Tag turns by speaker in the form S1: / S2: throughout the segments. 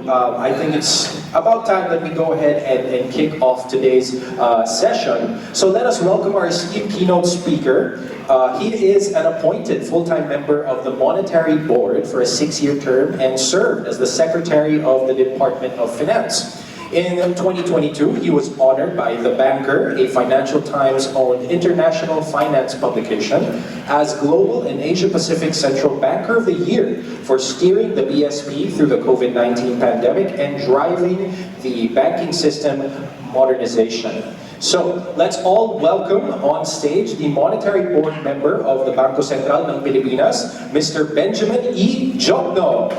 S1: I think it's about time that we go ahead and kick off today's session. So let us welcome our esteemed keynote speaker. He is an appointed full-time member of the Monetary Board for a 6-year term and served as the Secretary of the Department of Finance. In 2022, he was honored by The Banker, a Financial Times-owned international finance publication, as Global and Asia-Pacific Central Banker of the Year for steering the BSP through the COVID-19 pandemic and driving the banking system modernization. So, let's all welcome on stage the Monetary Board member of the Bangko Sentral ng Pilipinas, Mr. Benjamin E. Diokno.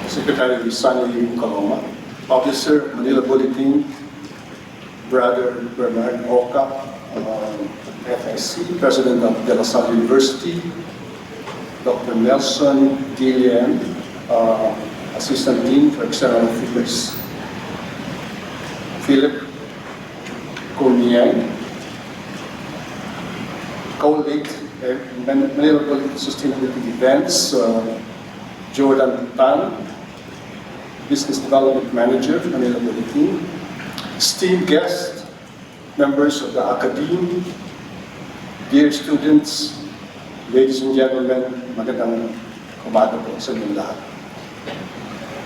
S2: Secretary Sunny Kaloma, Officer, Manila Bulletin, Brother Bernard Oka, FIC, President of De La Salle University, Dr. Nelson Dilian, Assistant Dean for External Affairs, Philip Kunyang, co-lead Manila Bulletin Sustainability Events, Jordan Tan, Business Development Manager, Manila Bulletin, esteemed guests, members of the Academy, dear students, ladies and gentlemen, magandang umaga po sa inyong lahat.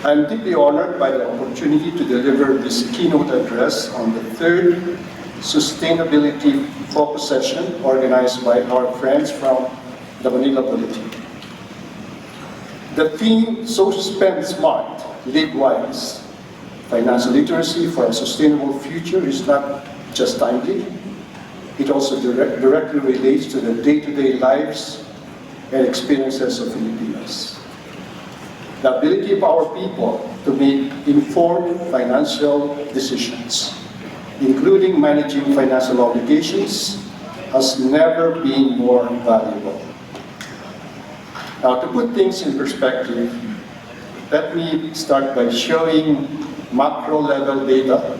S2: I'm deeply honored by the opportunity to deliver this keynote address on the third sustainability focus session organized by our friends from the Manila Bulletin. The theme, So Spend Smart, Live Wise, financial literacy for a sustainable future, is not just timely, it also directly relates to the day-to-day lives and experiences of Filipinos. The ability of our people to make informed financial decisions, including managing financial obligations, has never been more valuable. Now, to put things in perspective, let me start by showing macro-level data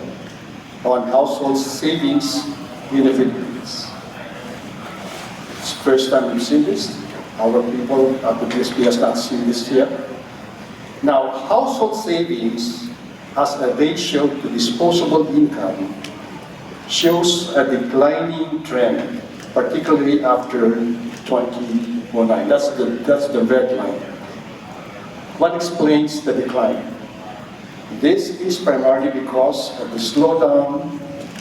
S2: on household savings in the Philippines. It's the first time we've seen this. Our people at the BSP has not seen this yet. Now, household savings as a ratio to disposable income shows a declining trend, particularly after 2009. That's the red line. What explains the decline? This is primarily because of the slowdown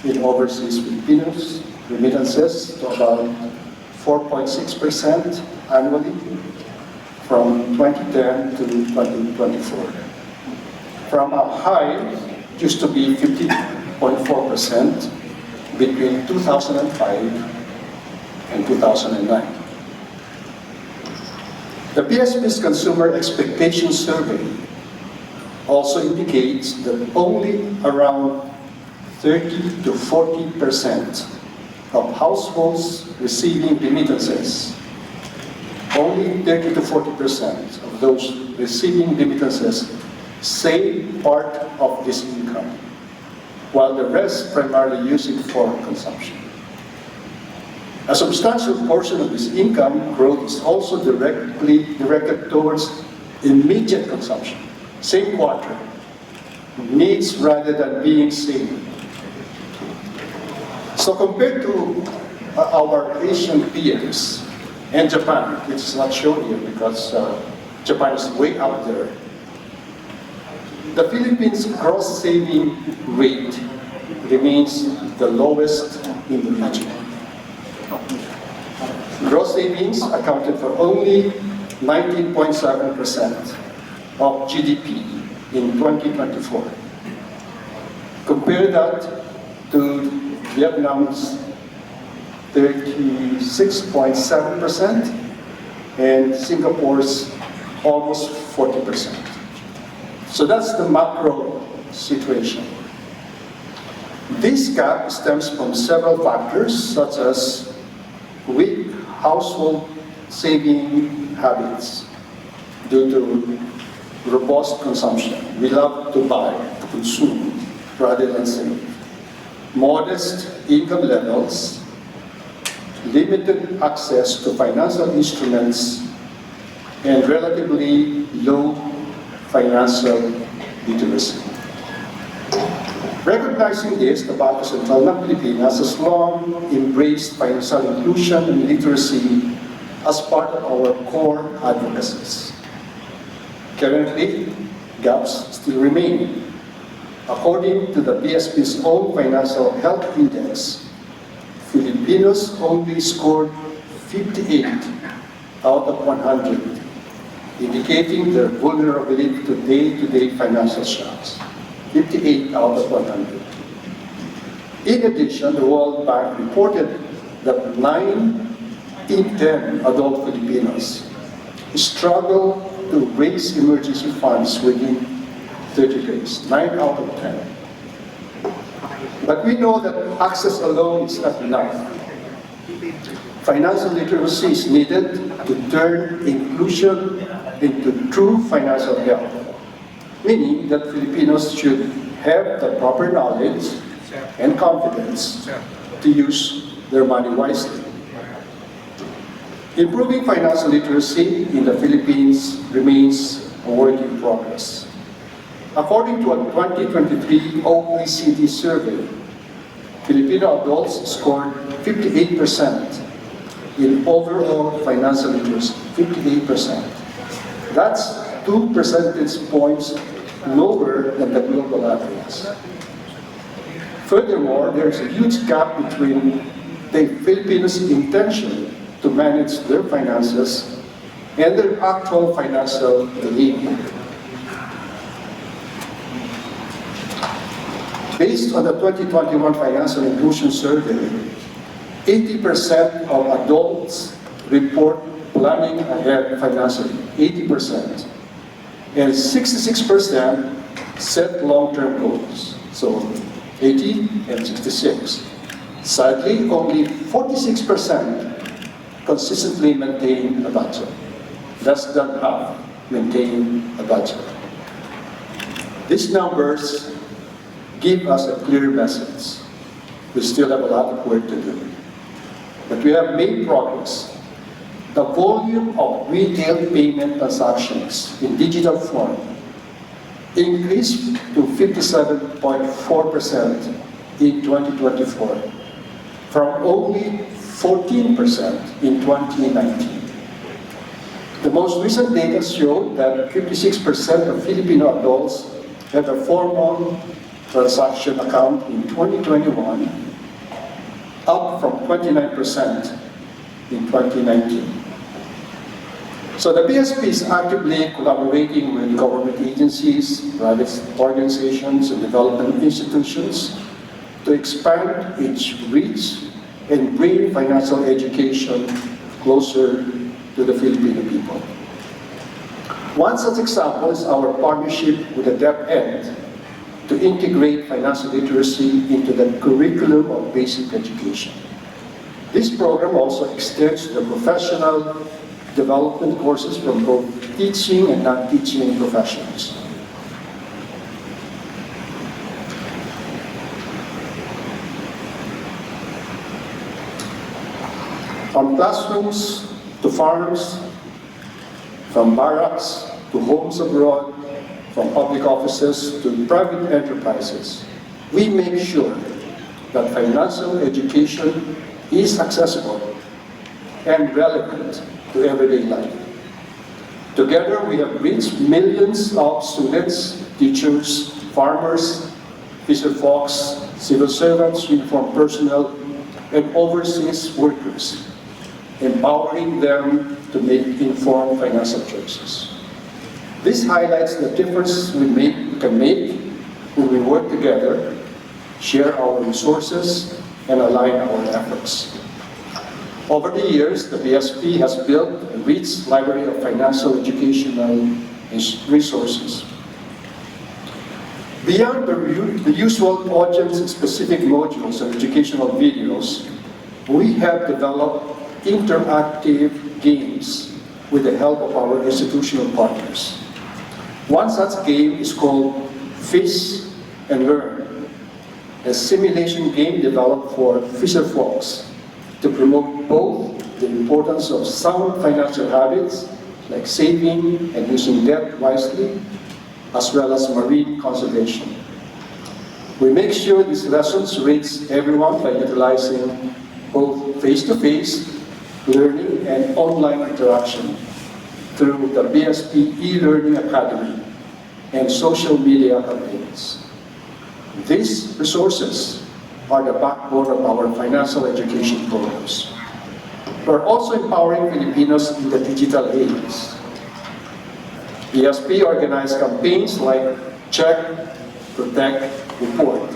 S2: in overseas Filipinos remittances to about 4.6% annually from 2010 to 2024. From a high, used to be 50.4% between 2005 and 2009. The BSP's Consumer Expectation Survey also indicates that only around 30 to 40% of households receiving remittances, only 30 to 40% of those receiving remittances save part of this income, while the rest primarily use it for consumption. A substantial portion of this income growth is also directed towards immediate consumption, same quarter, needs rather than being saved. So compared to our Asian peers and Japan, which is not shown here because Japan is way up there, the Philippines' gross saving rate remains the lowest in the region. Gross savings accounted for only 19.7% of GDP in 2024. Compare that to Vietnam's 36.7% and Singapore's almost 40%. So that's the macro situation. This gap stems from several factors such as weak household saving habits due to robust consumption. We love to buy, to consume, rather than save. Modest income levels, limited access to financial instruments, and relatively low financial literacy. Recognizing this, the Bangko Sentral ng Pilipinas has long embraced financial inclusion and literacy as part of our core advocacies. Currently, gaps still remain. According to the BSP's own Financial Health Index, Filipinos only scored 58 out of 100, indicating their vulnerability to day-to-day financial shocks. 58 out of 100. In addition, the World Bank reported that 9 in 10 adult Filipinos struggle to raise emergency funds within 30 days, 9 out of 10. But we know that access alone is not enough. Financial literacy is needed to turn inclusion into true financial health, meaning that Filipinos should have the proper knowledge and confidence to use their money wisely. Improving financial literacy in the Philippines remains a work in progress. According to a 2023 OECD survey, Filipino adults scored 58% in overall financial literacy, 58%. That's 2 percentage points lower than the global average. Furthermore, there's a huge gap between the Filipinos' intention to manage their finances and their actual financial behavior. Based on the 2021 Financial Inclusion Survey, 80% of adults report planning ahead financially, 80%. And 66% set long-term goals. So 80 and 66. Sadly, only 46% consistently maintain a budget. Less than half maintain a budget. These numbers give us a clear message. We still have a lot of work to do. But we have made progress. The volume of retail payment transactions in digital form increased to 57.4% in 2024 from only 14% in 2019. The most recent data showed that 56% of Filipino adults had a formal transaction account in 2021, up from 29% in 2019. So the BSP is actively collaborating with government agencies, private organizations, and development institutions to expand its reach and bring financial education closer to the Filipino people. One such example is our partnership with the DepEd to integrate financial literacy into the curriculum of basic education. This program also extends to the professional development courses from both teaching and non-teaching professions. From classrooms to farms, from barracks to homes abroad, from public offices to private enterprises, we make sure that financial education is accessible and relevant to everyday life. Together, we have reached millions of students, teachers, farmers, fisher folks, civil servants, uniformed personnel, and overseas workers, empowering them to make informed financial choices. This highlights the difference we can make when we work together, share our resources, and align our efforts. Over the years, the BSP has built a rich library of financial educational resources. Beyond the usual audience-specific modules and educational videos, we have developed interactive games with the help of our institutional partners. One such game is called Fish and Learn, a simulation game developed for fisher folks to promote both the importance of sound financial habits like saving and using debt wisely, as well as marine conservation. We make sure these lessons reach everyone by utilizing both face-to-face learning and online interaction through the BSP e-learning academy and social media campaigns. These resources are the backbone of our financial education programs. We're also empowering Filipinos in the digital age. BSP organized campaigns like Check, Protect, Report,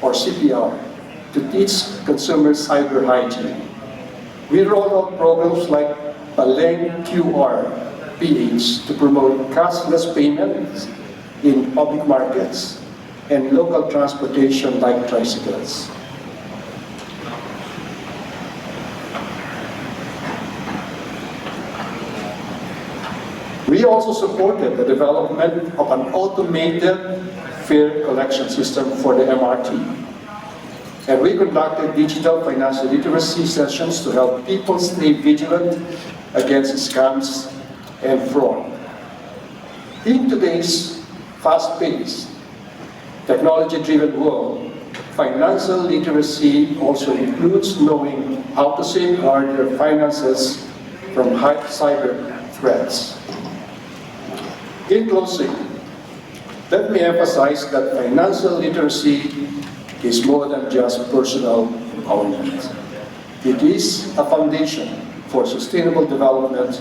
S2: or CPR, to teach consumers cyber hygiene. We rolled out programs like Baleng QR PH to promote cashless payments in public markets and local transportation like tricycles. We also supported the development of an automated fare collection system for the MRT. And we conducted digital financial literacy sessions to help people stay vigilant against scams and fraud. In today's fast-paced, technology-driven world, financial literacy also includes knowing how to safeguard your finances from high cyber threats. In closing, let me emphasize that financial literacy is more than just personal empowerment. It is a foundation for sustainable development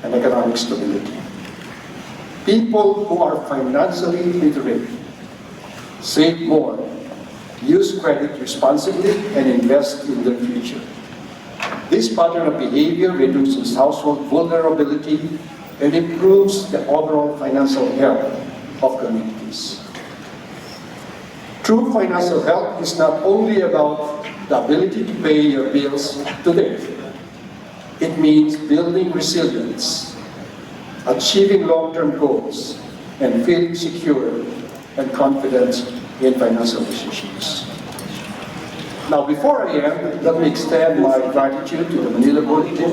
S2: and economic stability. People who are financially literate save more, use credit responsibly, and invest in their future. This pattern of behavior reduces household vulnerability and improves the overall financial health of communities. True financial health is not only about the ability to pay your bills today. It means building resilience, achieving long-term goals, and feeling secure and confident in financial decisions. Now, before I end, let me extend my gratitude to the Manila Bulletin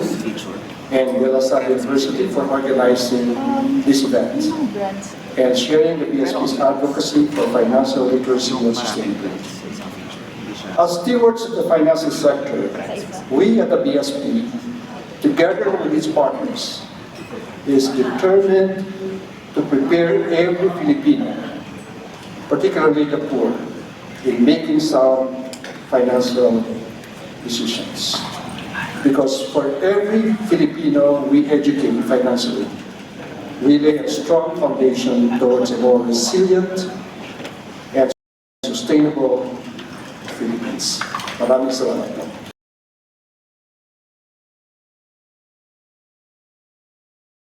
S2: and De La Salle University for organizing this event and sharing the BSP's advocacy for financial literacy and sustainability. As stewards of the financial sector, we at the BSP, together with its partners, is determined to prepare every Filipino, particularly the poor, in making sound financial decisions. Because for every Filipino we educate financially, we lay a strong foundation towards a more resilient and sustainable Philippines. Maraming salamat.